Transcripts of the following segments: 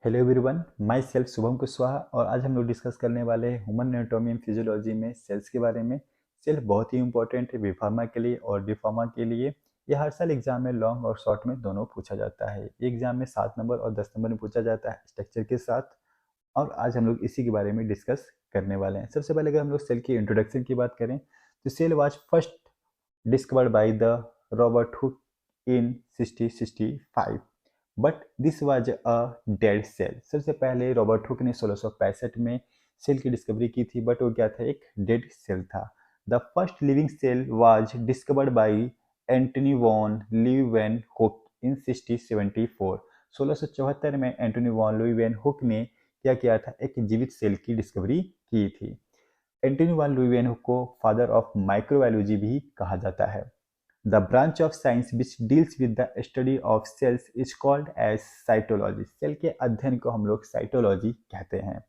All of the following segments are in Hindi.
Hello everyone, my self Shubham Kushwaha और आज हम लोग डिस्कस करने वाले हैं ह्यूमन एनाटॉमी एंड फिजियोलॉजी में सेल्स के बारे में। सेल बहुत ही इंपॉर्टेंट है बी फार्मा के लिए और डी फार्मा के लिए। ये हर साल एग्जाम में लॉन्ग और शॉर्ट में दोनों पूछा जाता है। एग्जाम में 7 नंबर और 10 नंबर में पूछा जाता है स्ट्रक्चर के साथ। और आज हम लोग इसी के बारे में डिस्कस करने वाले हैं। सबसे पहले अगर हम लोग सेल की इंट्रोडक्शन की बात करें तो cell was first discovered by the Robert Hooke in 1665 but this was a dead cell. सबसे पहले रॉबर्ट हुक ने 1665 में सेल की डिस्कवरी की थी, बट वो क्या था, एक डेड सेल था। The first living cell was discovered by Antonie van Leeuwenhoek in 1674। 1674 में एंटनी वॉन लीवेन हुक ने क्या किया था, एक जीवित सेल की डिस्कवरी की थी। एंटनी वॉन लीवेन हुक को फादर ऑफ माइक्रोबायोलॉजी भी कहा जाता है। The branch of science which deals with the study of cells is called as cytology. Cell के अध्ययन को हम लोग साइटोलॉजी कहते हैं।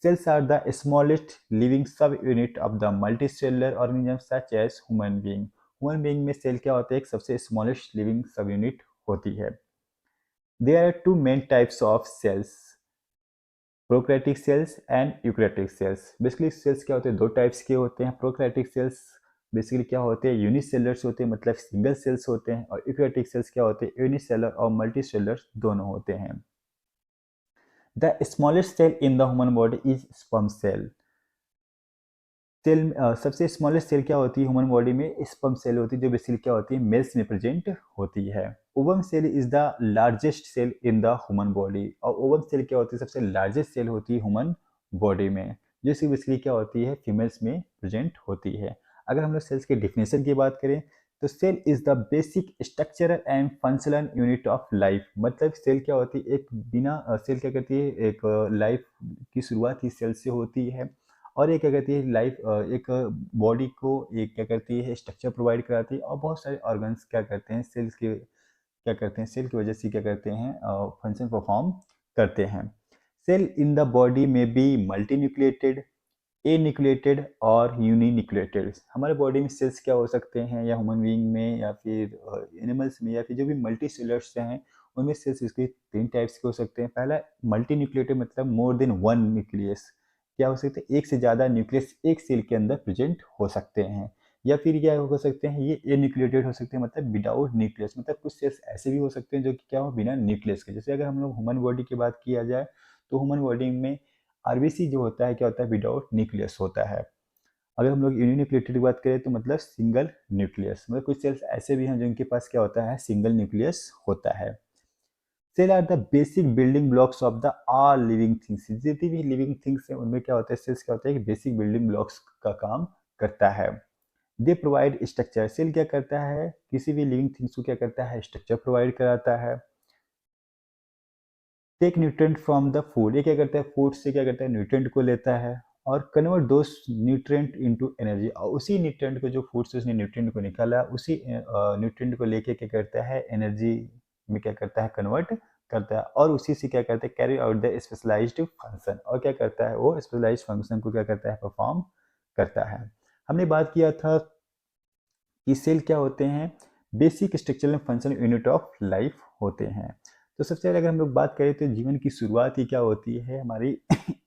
Cells are the smallest living subunit of the multicellular organism such as human being. Human being में सेल क्या होता है, एक सबसे smallest living subunit होती है। There are two main types of cells, prokaryotic cells and eukaryotic cells. Basically cells क्या होते हैं, दो टाइप्स के होते हैं। प्रोकैरियोटिक सेल्स बेसिकली क्या होते हैं, यूनिसेलुलर्स होते हैं, मतलब सिंगल सेल्स होते हैं। और यूकैरियोटिक सेल्स क्या होते हैं, यूनिसेलुलर और मल्टीसेलुलर दोनों होते हैं। The smallest cell in the human body is sperm cell. Cell सबसे स्मॉलेस्ट सेल क्या होती है ह्यूमन बॉडी में, स्पर्म सेल होती है, जो बेसिकली क्या होती है, मेल्स में प्रेजेंट होती है। Ovum cell is the largest cell in the human body. और ओवम सेल क्या होती है, सबसे लार्जेस्ट सेल होती है ह्यूमन बॉडी में, जो बेसिकली क्या होती है, फीमेल्स में प्रेजेंट होती है। अगर हम लोग सेल्स के डिफिनेशन की बात करें तो cell is the basic structural and functional unit of life. मतलब सेल क्या होती है, एक बिना सेल क्या करती है, एक लाइफ की शुरुआत ही सेल से होती है। और ये क्या करती है, लाइफ एक बॉडी को एक क्या करती है, स्ट्रक्चर प्रोवाइड कराती है। और बहुत सारे ऑर्गन्स क्या करते हैं, सेल्स के क्या करते हैं, सेल की वजह से क्या करते हैं, फंक्शन परफॉर्म करते हैं। सेल इन द बॉडी में बी मल्टी न्यूक्लिएटेड, ए न्यूक्लिएटेड और यूनिन्यूक्लिएटेड। हमारे बॉडी में सेल्स क्या हो सकते हैं, या ह्यूमन बीइंग में या फिर एनिमल्स में या फिर जो भी मल्टी सेलुलर्स हैं उनमें सेल्स इसके 3 टाइप्स के हो सकते हैं। पहला मल्टी न्यूक्लिएटेड, मतलब मोर देन वन न्यूक्लियस। क्या हो सकते हैं, एक से ज़्यादा न्यूक्लियस एक सेल के अंदर प्रेजेंट हो सकते हैं। या फिर क्या हो सकते हैं, ये ए न्यूक्लिएटेड हो सकते हैं, मतलब विदाउट न्यूक्लियस। मतलब कुछ सेल्स ऐसे भी हो सकते हैं जो कि क्या हो, बिना न्यूक्लियस के। जैसे अगर हम लोग ह्यूमन बॉडी की बात किया जाए तो ह्यूमन बॉडी में आरबीसी जो होता है क्या होता है, विदाउट न्यूक्लियस होता है। अगर हम लोग यूनिन्यूक्लिएटेड की बात करें तो मतलब सिंगल न्यूक्लियस। मतलब कुछ सेल्स ऐसे भी हैं जिनके पास क्या होता है, सिंगल न्यूक्लियस होता है। Cell are the basic building blocks of the all living things. जितनी भी लिविंग थिंग्स हैं उनमें क्या होता है, सेल्स क्या होता है कि बेसिक बिल्डिंग ब्लॉक्स का काम करता है। They provide structure. सेल क्या करता है, किसी भी लिविंग थिंग्स को क्या करता है, स्ट्रक्चर प्रोवाइड कराता है। Take nutrient from the food. ये क्या करता है, फूड से क्या करता है, न्यूट्रेंट को लेता है और कन्वर्ट दोस न्यूट्रेंट इनटू एनर्जी। और उसी न्यूट्रेंट को, जो फूड से उसने न्यूट्रेंट को निकाला, उसी न्यूट्रेंट को लेके क्या करता है, एनर्जी में क्या करता है, कन्वर्ट करता है। और उसी से क्या करता है, carry out the specialised function. और क्या करता है, वो स्पेशलाइज्ड फंक्शन को क्या करता है, परफॉर्म करता है। हमने बात किया था कि सेल क्या होते हैं, basic structural function unit of life होते हैं। तो सबसे पहले अगर हम लोग बात करें तो जीवन की शुरुआत ही क्या होती है, हमारी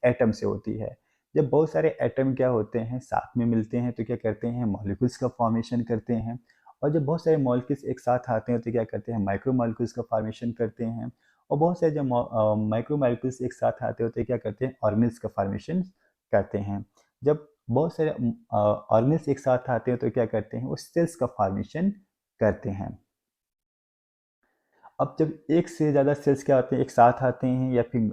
एटम से होती है। जब बहुत सारे एटम क्या होते हैं, साथ में मिलते हैं तो क्या करते हैं, मॉलिक्यूल्स का फॉर्मेशन करते हैं। और जब बहुत सारे मॉलिक्यूल्स एक साथ आते हैं तो क्या करते हैं, माइक्रो मॉलिक्यूल्स का फॉर्मेशन करते हैं। और बहुत सारे जब माइक्रो मॉलिक्यूल्स एक साथ आते होते क्या करते हैं, ऑर्गेनल्स का फॉर्मेशन करते हैं। जब बहुत सारे ऑर्गेनल्स एक साथ आते हैं तो क्या करते हैं, वो सेल्स का फॉर्मेशन करते हैं। अब जब एक से ज़्यादा सेल्स क्या आते हैं, एक साथ आते हैं, या फिर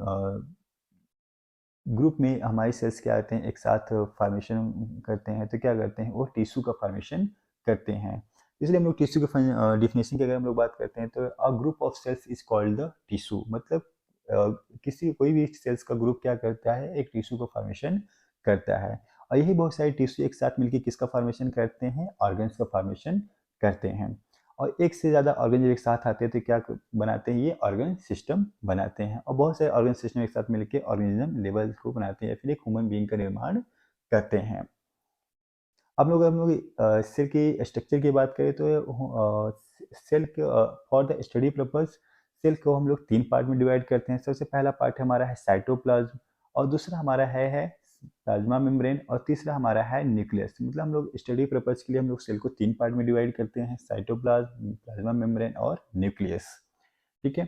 ग्रुप में हमारे सेल्स क्या आते हैं, एक साथ फॉर्मेशन करते हैं, तो क्या करते हैं, वो टिश्यू का फॉर्मेशन करते हैं। इसलिए हम लोग टिश्यू के डिफिनेशन की अगर हम लोग बात करते हैं तो a group of cells is called the tissue. मतलब किसी कोई भी सेल्स का ग्रुप क्या करता है, एक टिश्यू का फॉर्मेशन करता है। और यही बहुत सारे टिश्यू एक साथ मिलकर किसका फॉर्मेशन करते हैं, ऑर्गन्स का फॉर्मेशन करते हैं। और एक से ज़्यादा ऑर्गन जब एक साथ आते हैं तो क्या बनाते हैं, ये ऑर्गन सिस्टम बनाते हैं। और बहुत सारे ऑर्गन सिस्टम एक साथ मिलकर ऑर्गेनिज्म लेवल को बनाते हैं या फिर एक ह्यूमन बीइंग का निर्माण करते हैं। अब लोग हम लोग सेल की स्ट्रक्चर की बात करें तो cell for the study purpose, cell को हम लोग 3 पार्ट में डिवाइड करते हैं। सबसे पहला पार्ट हमारा है साइटोप्लाज्म, और दूसरा हमारा है प्लाज्मा मेम्ब्रेन, और तीसरा हमारा है न्यूक्लियस। मतलब हम लोग स्टडी पर्पज के लिए हम लोग सेल को 3 पार्ट में डिवाइड करते हैं, साइटोप्लाज्म, प्लाज्मा मेम्ब्रेन और न्यूक्लियस। ठीक है,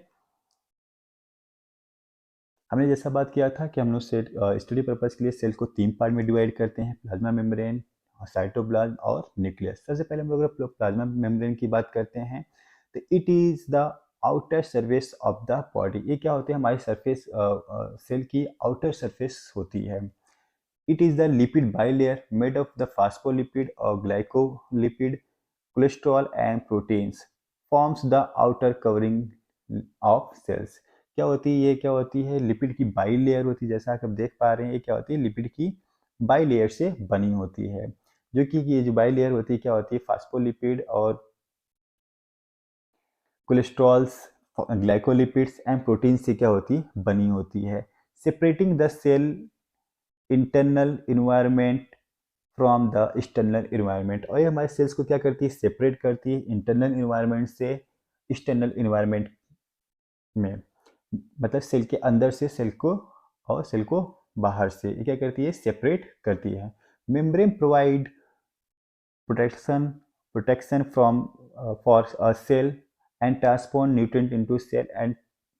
हमने जैसा बात किया था कि हम लोग सेल स्टडी पर्पज के लिए सेल को 3 पार्ट में डिवाइड करते हैं, प्लाज्मा मेम्ब्रेन, साइटोप्लाज्म और न्यूक्लियस। सबसे पहले हम लोग अगर प्लाज्मा मेम्ब्रेन की बात करते हैं, तो it is the outer surface of the body. ये क्या होते हैं, हमारी सरफेस, सेल की आउटर सरफेस होती है। It is the lipid bilayer made of the phospholipid और glycolipid, cholesterol and proteins forms the outer covering of cells। क्या होती है, ये क्या होती है, लिपिड की बाई लेयर होती है। जैसा आप देख पा रहे हैं, ये क्या होती है, लिपिड की बाई लेयर से बनी होती है। जो कि ये जो बाई लेयर होती है क्या होती है, फास्फोलिपिड और कोलेस्ट्रॉल्स, ग्लाइकोलिपिड्स एंड प्रोटीन से क्या होती है, बनी होती है। Separating the cell internal environment from the external environment. और ये हमारे सेल्स को क्या करती है, सेपरेट करती है इंटरनल इन्वायरमेंट से एक्सटर्नल इन्वायरमेंट में। मतलब सेल के अंदर से सेल को, और सेल को बाहर से, ये क्या करती है, सेपरेट करती है। Membrane provide protection from for a cell and transport nutrient into cell and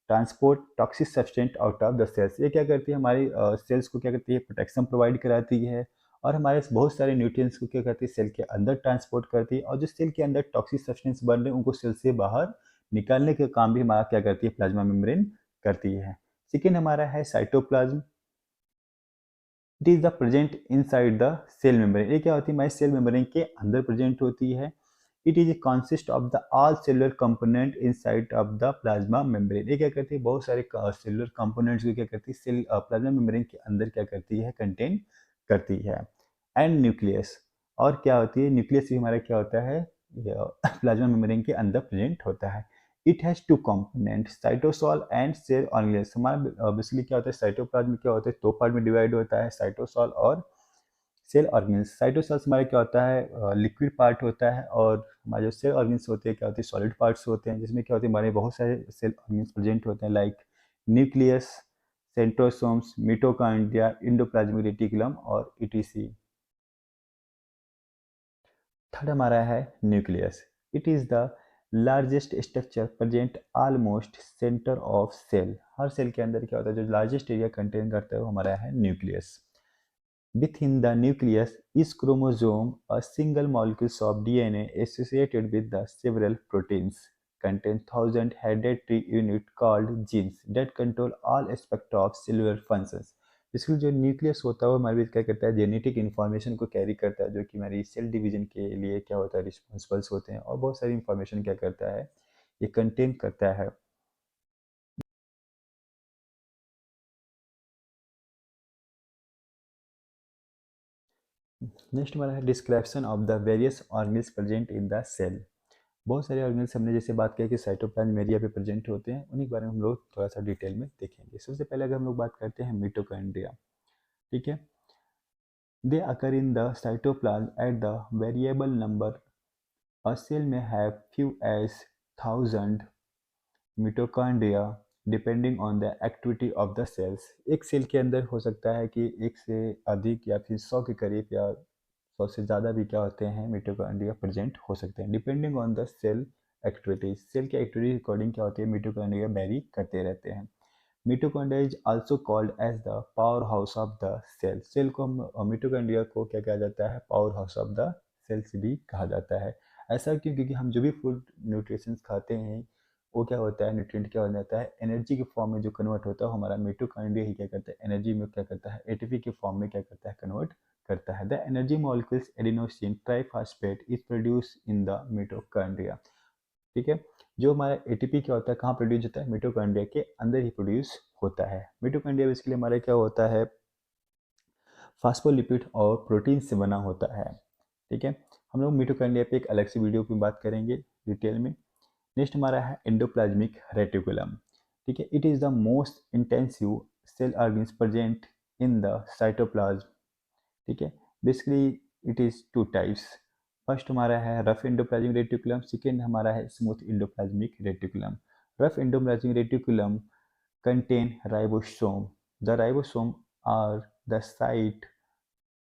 transport toxic substance out of the cells. ये क्या करती है, हमारी सेल्स को क्या करती है, प्रोटेक्शन प्रोवाइड कराती है, और हमारे बहुत सारे न्यूट्रिएंट्स को क्या करती है, सेल के अंदर ट्रांसपोर्ट करती है, और जो सेल के अंदर टॉक्सिक सब्सटेंस बन रहे हैं उनको सेल से बाहर निकालने का काम भी हमारा क्या करती है, प्लाज्मा मेम्ब्रेन करती है। सेकेंड हमारा है cytoplasm. It is the present inside the cell membrane. ये क्या होती है, हमारी सेल मेम्ब्रेन के अंदर प्रेजेंट होती है। It is consist of the all cellular component inside of the plasma membrane. ये क्या करती है, बहुत सारे सेलुलर कंपोनेंट्स को क्या करती है, सेल प्लाज्मा मेम्ब्रेन के अंदर क्या करती है, कंटेन करती है। एंड न्यूक्लियस, और क्या होती है, न्यूक्लियस भी हमारा क्या होता है, प्लाज्मा मेम्ब्रेन के अंदर प्रेजेंट होता है। It has two component, cytosol and cell organelles. हमारा बेसिकली क्या होता है, साइटोप्लाज्म क्या होता है, दो पार्ट में डिवाइड होता है, साइटोसॉल और सेल ऑर्गेनेल्स। साइटोसॉल्स हमारे क्या होता है, लिक्विड पार्ट होता है, और हमारे जो सेल ऑर्गेन्स होते हैं क्या होते हैं, सॉलिड पार्ट्स होते हैं, जिसमें क्या होते हैं, हमारे बहुत सारे सेल ऑर्गेन्स प्रेजेंट होते हैं, like nucleus, centrosomes, mitochondria, endoplasmic reticulum और ईटीसी। थर्ड हमारा है nucleus. It is the largest structure present almost centre of cell. हर सेल के अंदर क्या होता है, जो लार्जेस्ट एरिया कंटेन करता है वो हमारा है nucleus. Within the nucleus is chromosome, a single molecule of DNA associated with the several proteins, contain thousand hereditary unit called genes that control all aspects of cellular functions। इसलिए जो न्यूक्लियस होता है वो हमारे क्या करता है, जेनेटिक इन्फॉर्मेशन को कैरी करता है, जो कि हमारी सेल डिवीजन के लिए क्या होता है, रिस्पॉन्सिबल्स होते हैं, और बहुत सारी इन्फॉर्मेशन क्या करता है, ये कंटेन करता है। नेक्स्ट हमारा है description of the various organs present in the cell. बहुत सारे ऑर्गेन्स हमने जैसे बात किया कि साइटोप्लाज्म एरिया पे प्रेजेंट होते हैं, उन्हीं के बारे में हम लोग थोड़ा सा डिटेल में देखेंगे। सबसे पहले अगर हम लोग बात करते हैं मिटोकॉन्ड्रिया, ठीक है, they occur in the cytoplasm at the variable number. A cell में have few as thousand mitochondria depending on the activity of the cells. एक सेल के अंदर हो सकता है कि एक से अधिक या फिर 100 के करीब या 100 से ज़्यादा भी क्या होते हैं, मिटोकॉन्ड्रिया प्रेजेंट हो सकते हैं, depending on the cell activities. Cell के एक्टिविटी अकॉर्डिंग क्या होती है, मिटोकॉन्ड्रिया वेरी करते रहते हैं। Mitochondria is also called as the power house of the cell. Cell को हम मिटोकॉन्ड्रिया को क्या कहा जाता है, power house of the cells भी कहा जाता है। ऐसा क्यों, क्योंकि हम जो भी फूड न्यूट्रिशन खाते हैं वो क्या होता है, न्यूट्रिएंट क्या हो जाता है, एनर्जी के फॉर्म में जो कन्वर्ट होता है, हमारा मिटोकॉन्ड्रिया ही क्या करता है, एनर्जी में क्या करता है, एटीपी के फॉर्म में क्या करता है, कन्वर्ट करता है। The energy molecules adenosine triphosphate is produce in the mitochondria. ठीक है, जो हमारा एटीपी क्या होता है, कहाँ प्रोड्यूस होता है, मिटोकॉन्ड्रिया के अंदर ही प्रोड्यूस होता है। मिटोकॉन्ड्रिया बेसिकली हमारा क्या होता है, फास्फोलिपिड और प्रोटीन से बना होता है। ठीक है, हम लोग मिटोकॉन्ड्रिया पे एक अलग से वीडियो में बात करेंगे डिटेल में। नेक्स्ट हमारा है एंडोप्लाज्मिक रेटिकुलम। ठीक है, it is the most intensive cell organs present in the cytoplasm. ठीक है, basically it is two types. First हमारा है रफ एंडोप्लाज्मिक रेटिकुलम, सेकेंड हमारा है smooth endoplasmic reticulum. Rough endoplasmic reticulum contain ribosome. The ribosome are the site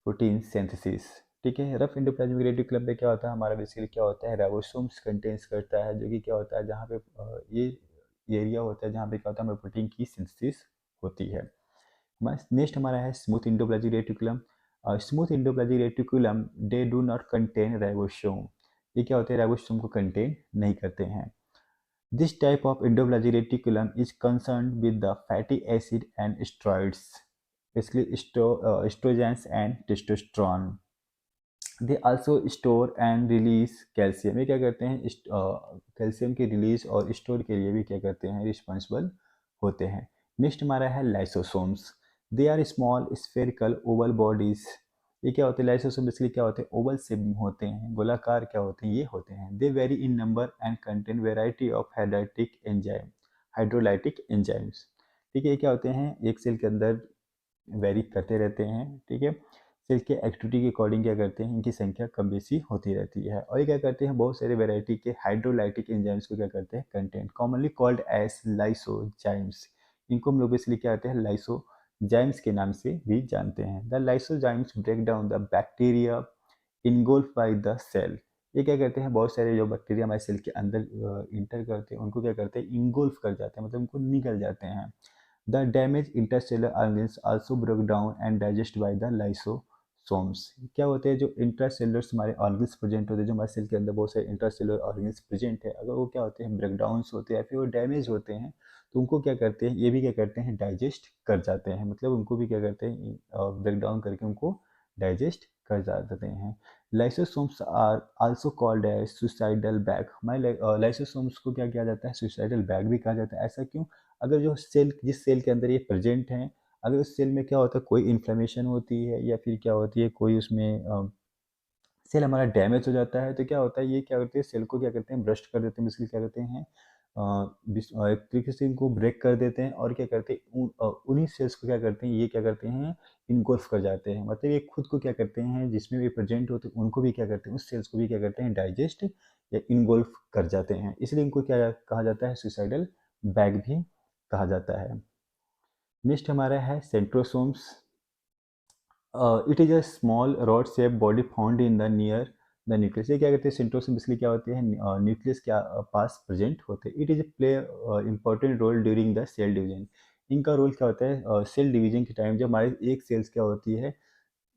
protein synthesis. ठीक है, रफ एंडोप्लाज्मिक रेटिकुलम में क्या होता है, हमारा बेसिकली क्या होता है, राइबोसोम्स कंटेन्स करता है, जो कि क्या होता है, जहाँ पे ये एरिया होता है जहाँ पे क्या होता है, हमारे प्रोटीन की सिंथेसिस होती है। नेक्स्ट हमारा है smooth endoplasmic reticulum. Smooth endoplasmic reticulum they do not contain ribosome. ये क्या होते हैं, राइबोसोम को कंटेन नहीं करते हैं। This type of endoplasmic reticulum is concerned with the fatty acid and steroids, basically estrogens and testosterone. They also store and release calcium। ये क्या करते हैं, कैल्शियम की रिलीज और स्टोर के लिए भी क्या करते हैं, रिस्पॉन्सिबल होते हैं। नेक्स्ट हमारा है lysosomes. They are small spherical oval bodies. ये क्या होते हैं, लाइसोसोम बेसिकली क्या होते हैं, ओवल शेप में होते हैं, गोलाकार क्या होते हैं, ये होते हैं। They vary in number and contain variety of hydrolytic enzymes. ठीक है, ये क्या होते हैं, एक सेल के अंदर वेरी करते रहते हैं। ठीक है, सेल के एक्टिविटी के अकॉर्डिंग क्या करते हैं, इनकी संख्या कम बेसी होती रहती है। और ये क्या करते हैं, बहुत सारे वेराइटी के हाइड्रोलाइटिक एंजाइम्स को क्या करते हैं, content commonly called as lysozymes. इनको हम लोग इसलिए क्या कहते हैं, लाइसोजाइम्स के नाम से भी जानते हैं। The lysozymes break down the bacteria engulf by the cell. ये क्या करते हैं, बहुत सारे जो बैक्टीरिया हमारे सेल के अंदर इंटर करते हैं, उनको क्या करते हैं, इनगोल्फ कर जाते हैं, मतलब उनको निकल जाते हैं। The damaged intercellular organs also broke down and digested by the lysosomes। क्या होते हैं, जो इंट्रासेलुलर हमारे ऑर्गन्स प्रेजेंट होते हैं, जो हमारे सेल के अंदर बहुत सारे इंट्रासेलुलर ऑर्गन्स प्रेजेंट है, अगर वो क्या होते हैं, ब्रेकडाउन्स होते हैं या फिर वो डैमेज होते हैं, तो उनको क्या करते हैं, ये भी क्या करते हैं, डाइजेस्ट कर जाते हैं। मतलब उनको भी क्या करते हैं, ब्रेकडाउन करके उनको डाइजेस्ट कर जाते हैं। Lysosomes are also called as suicidal bag. हमारे लाइसोसोम्स को क्या किया जाता है, सुसाइडल बैग भी कहा जाता है। ऐसा क्यों, अगर जो सेल, जिस सेल के अंदर ये प्रेजेंट हैं, अगर उस सेल में क्या होता है, कोई इन्फ्लेमेशन होती है या फिर क्या होती है, कोई उसमें सेल हमारा डैमेज हो जाता है, तो क्या होता है, ये क्या करते हैं, सेल को क्या करते हैं, ब्रस्ट कर देते हैं, बेसिकली क्या करते हैं, एक तरीके से इनको ब्रेक कर देते हैं और क्या करते हैं, उन्हीं सेल्स को क्या करते हैं, ये क्या करते हैं, इनगोल्फ कर जाते हैं। मतलब ये खुद को क्या करते हैं, जिसमें भी प्रेजेंट होते हैं उनको भी क्या करते हैं, उस सेल्स को भी क्या करते हैं, डाइजेस्ट या इनगोल्फ कर जाते हैं। इसलिए इनको क्या कहा जाता है, सुसाइडल बैग भी कहा जाता है। नेक्स्ट हमारा है centrosomes. It is a small rod shape body found in the near the nucleus. ये क्या कहते हैं, सेंट्रोसोम बेसिकली क्या होते हैं, न्यूक्लियस के पास प्रेजेंट होते हैं। It is play important role during the cell division. इनका रोल क्या होता है, सेल डिवीजन के टाइम, जब हमारे एक सेल्स क्या होती है,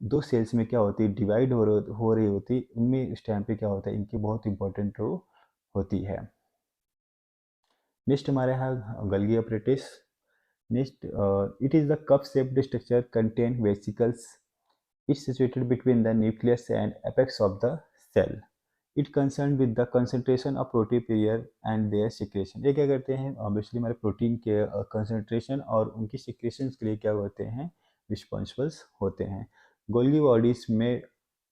दो सेल्स में क्या होती है, डिवाइड हो रही होती है, उनमें इस टाइम पे क्या होता है, इनकी बहुत इंपॉर्टेंट रोल होती है। नेक्स्ट हमारे यहाँ गल्गी apparatus. Next, it is the cup-shaped structure contain vesicles. It's situated between the nucleus and apex of the cell. It concerned with the concentration of protoperier and their secretion। ये क्या करते हैं, ऑब्वियसली हमारे प्रोटीन के कंसंट्रेशन और उनकी सिक्रेशंस के लिए क्या होते हैं, रिस्पॉन्सिबल्स होते हैं। गोल्गी बॉडीज में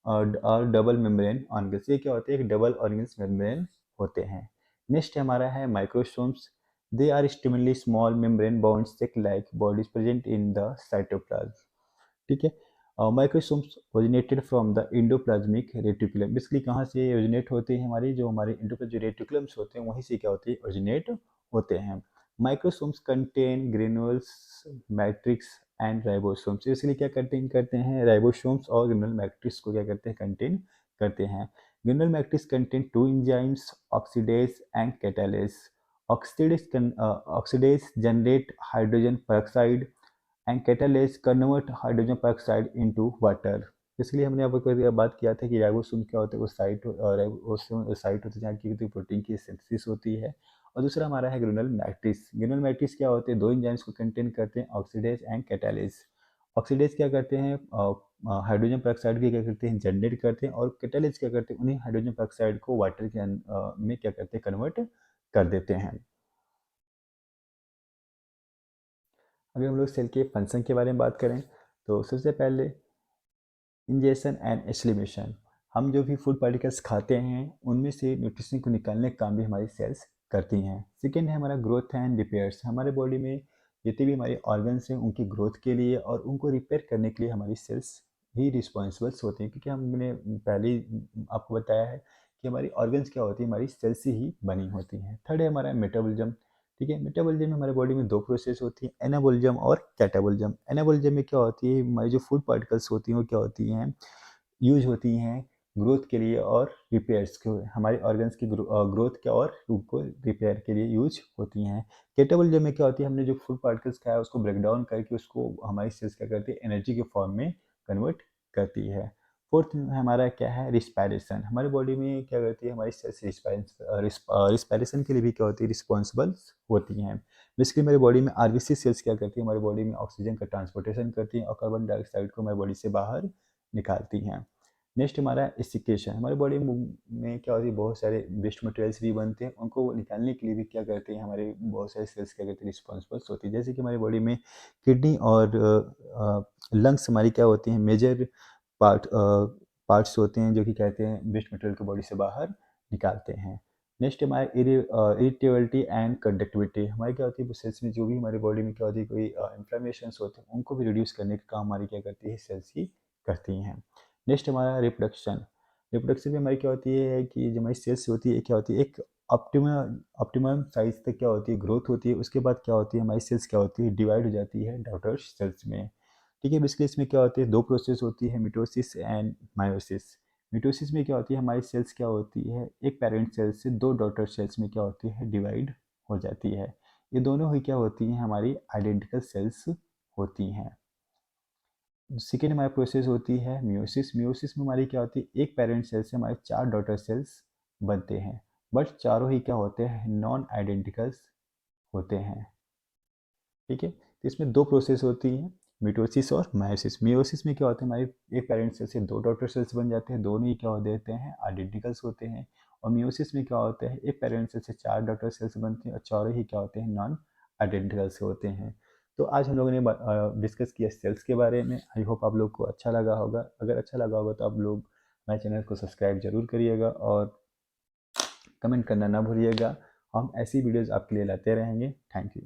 और डबल मेम्ब्रेन ऑर्गन्स। ये क्या होते हैं, एक डबल ऑर्गन्स मेम्ब्रेन होते हैं। नेक्स्ट हमारा है microsomes. They are extremely small membrane bound sac like bodies present in the cytoplasm. ठीक है, microsomes originated from the endoplasmic reticulum. Basically कहाँ से ओरिजिनेट होते हैं, हमारी जो हमारे इंडोप्लाज्मिक रेटिकुलम्स होते हैं, वहीं से क्या होती है, ओरिजिनेट होते हैं। Microsomes contain granules matrix and ribosomes. इसलिए क्या करते हैं, राइबोसोम्स और ग्रेनुल मैट्रिक्स को क्या करते हैं, कंटेन करते हैं। Granule matrix contain two enzymes, oxidase and catalase. Oxidase generate hydrogen peroxide and catalase convert hydrogen peroxide into water। इसलिए हमने अब बात किया था कि राइबोसोम क्या होता है, वो साइट साइट होती है जहाँ की प्रोटीन की सिंथेसिस होती है। और दूसरा हमारा है ग्रेनुल मैट्रिक्स। ग्रेनुल मैट्रिक्स क्या होते हैं, दो एंजाइम्स को कंटेन करते हैं, ऑक्सीडेज एंड कैटालेज। ऑक्सीडेज क्या करते हैं, हाइड्रोजन पेरोक्साइड की क्या करते हैं, जनरेट करते हैं, और कैटालेज क्या करते हैं, उन्हीं हाइड्रोजन पेरोक्साइड को वाटर के में क्या करते हैं, कन्वर्ट कर देते हैं। अगर हम लोग सेल के फंक्शन के बारे में बात करें, तो सबसे पहले इंजेक्शन एंड एस्लिमेशन। हम जो भी फूड पार्टिकल्स खाते हैं, उनमें से न्यूट्रिशन को निकालने का काम भी हमारी सेल्स करती हैं। सेकेंड है हमारा ग्रोथ एंड रिपेयर्स। हमारे बॉडी में जितने भी हमारे ऑर्गन्स हैं, उनकी ग्रोथ के लिए और उनको रिपेयर करने के लिए हमारी सेल्स ही रिस्पॉन्सिबल्स होती हैं, क्योंकि हमने पहले ही आपको बताया है कि हमारी ऑर्गन्स क्या होती है, हमारी सेल्स से ही बनी होती हैं। थर्ड है हमारा मेटाबॉलिज्म। ठीक है। मेटाबॉलिज्म में हमारे बॉडी में दो प्रोसेस होती है, एनाबॉलिज्म और कैटाबॉलिज्म। एनाबॉलिज्म में क्या होती है, हमारी जो फूड पार्टिकल्स होती हैं वो क्या होती हैं, यूज होती हैं ग्रोथ के लिए और रिपेयर्स के, हमारे ऑर्गन्स की ग्रोथ के और उनको रिपेयर के लिए यूज होती हैं। कैटाबॉलिज्म में क्या होती है, हमने जो फूड पार्टिकल्स खाया उसको ब्रेक डाउन करके उसको हमारी सेल्स क्या करती है, एनर्जी के फॉर्म में कन्वर्ट करती है। फोर्थ हमारा क्या है, रिस्पायरेशन। हमारी बॉडी में क्या करती है, हमारी सेल्स रिस्पायरेशन के लिए भी क्या होती है, रिस्पॉन्सिबल होती हैं। बेसिकली हमारी बॉडी में आरबीसी सेल्स क्या करती है, हमारी बॉडी में ऑक्सीजन का ट्रांसपोर्टेशन करती हैं और कार्बन डाइऑक्साइड को हमारी बॉडी से बाहर निकालती हैं। नेक्स्ट हमारा एसिकेशन। हमारी बॉडी में क्या होती है, बहुत सारे वेस्ट मटेरियल्स भी बनते हैं, उनको निकालने के लिए भी क्या करते हैं, हमारे बहुत सारे सेल्स क्या करते हैं, रिस्पॉन्सिबल होती है। जैसे कि हमारी बॉडी में किडनी और लंग्स हमारी क्या होती हैं, मेजर पार्ट्स होते हैं जो कि कहते हैं वेस्ट मटेरियल को बॉडी से बाहर निकालते हैं। नेक्स्ट हमारे इरिटेबिलिटी एंड कंडक्टिविटी। हमारी क्या होती है, सेल्स में जो भी हमारी बॉडी में क्या होती है, कोई इन्फ्लेमेशन होते हैं उनको भी रिड्यूस करने का काम हमारी क्या करती है, सेल्स ही करती हैं। नेक्स्ट हमारा रिप्रोडक्शन। रिप्रोडक्शन में हमारी क्या होती है कि जो हमारी सेल्स होती है क्या होती है, एक ऑप्टिमम साइज तक क्या होती है, ग्रोथ होती है। उसके बाद क्या होती है, हमारी सेल्स क्या होती है, डिवाइड हो जाती है डॉटर सेल्स में। ठीक है। बेसिकली इसमें क्या होती है, दो प्रोसेस होती है, मिटोसिस एंड मायोसिस। मिटोसिस में क्या होती है, हमारी सेल्स क्या होती है, एक पेरेंट सेल से दो डॉटर सेल्स में क्या होती है, डिवाइड हो जाती है। ये दोनों ही क्या होती हैं, हमारी आइडेंटिकल सेल्स होती हैं। सेकेंड हमारी प्रोसेस होती है मियोसिस। मियोसिस में हमारी क्या होती है, एक पेरेंट सेल से हमारे चार डॉटर सेल्स बनते हैं, बट चारों ही क्या होते हैं, नॉन आइडेंटिकल्स होते हैं। ठीक है। तो इसमें दो प्रोसेस होती हैं, मिटोसिस और मायोसिस। मियोसिस में क्या होता है, हमारे एक पेरेंट सेल से दो डॉटर सेल्स बन जाते हैं, दोनों ही क्या हो देते हैं, आइडेंटिकल्स होते हैं। और मियोसिस में क्या होता है, एक पेरेंट सेल से चार डॉटर सेल्स बनते हैं और चारों ही क्या होते हैं, नॉन आइडेंटिकल्स होते हैं। तो आज हम लोगों ने डिस्कस किया सेल्स के बारे में। आई होप आप लोग को अच्छा लगा होगा। अगर अच्छा लगा होगा तो आप लोग हमारे चैनल को सब्सक्राइब जरूर करिएगा और कमेंट करना ना भूलिएगा। हम ऐसी वीडियोज़ आपके लिए लाते रहेंगे। Thank you.